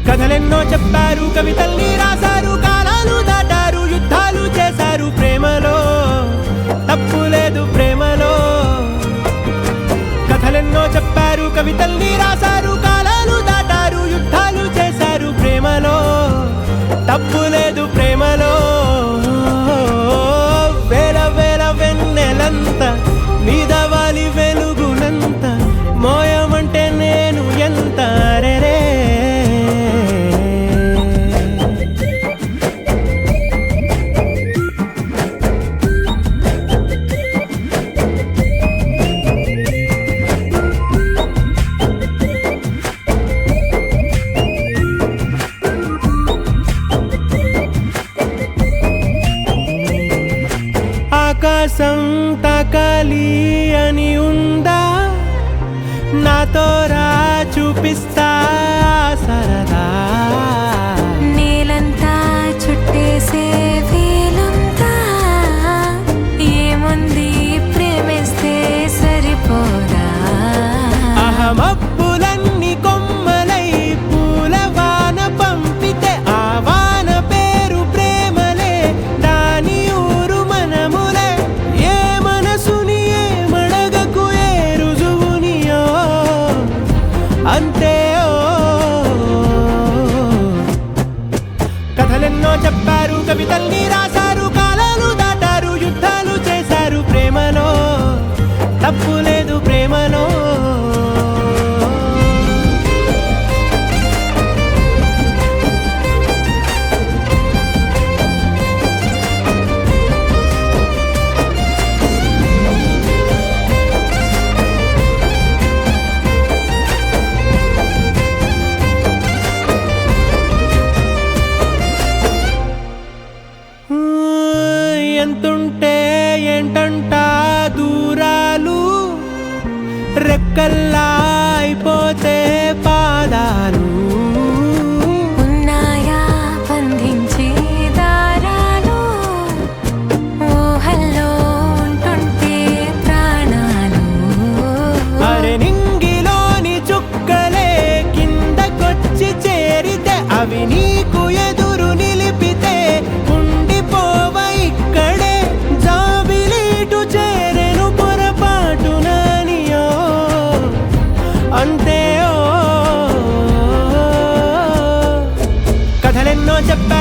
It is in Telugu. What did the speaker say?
కథలెన్నో చెప్పారు, కవితల్ని రాశారు, కాలాలు దాటారు, యుద్ధాలు చేశారు ప్రేమలో, తప్పు లేదు ప్రేమలో. కథలెన్నో చెప్పారు, కవితల్ని రాశారు, కాలాలు దాటారు, యుద్ధాలు చేశారు ప్రేమలో, తప్పు లేదు ప్రేమలో. వేల వేల వెన్నెలంత మీద వాలి వెలుగునంత మోయమంటే నేను ఎంత రే. ఆకాశం తాకాలి అని ఉందా, నాతో రా చూపిస్తా సరదా. నేలంతా చుట్టేసే వీలుందా, ఏముంది ప్రేమిస్తే సరిపోదా. అహమప్పులన్నీ కొమ్మలై పూలవాన పంపితే ఆ వాన పేరు ప్రేమలే, దాని ఊరు మనములే. ఏ మనసుని ఏ మడగకు ఏ రుజువునియో అంతే. కథలెన్నో చెప్పారు, కవితల్ని రాశారు, కాలాలు దాటారు, యుద్ధాలు చేశారు ప్రేమలో, తప్పు లేదు ప్రేమలో. ఎంతుంటే ఏంటంట దూరాలు, రెక్కల్లా అయిపోతే పాదాలు. ఉన్నాయా బంధించే దారాలు, ఊహల్లో ఉంటుంటే ప్రాణాలు. అరే నింగిలోని చుక్కలే కిందకొచ్చి చేరితే, అవి నీకు ఎదురు నిలిపితే ఉండిపోవ ఇక్కడే. జాబిలీటు చేరెను పొరపాటు నానియో అంతే. కథలెన్నో చెప్పారు,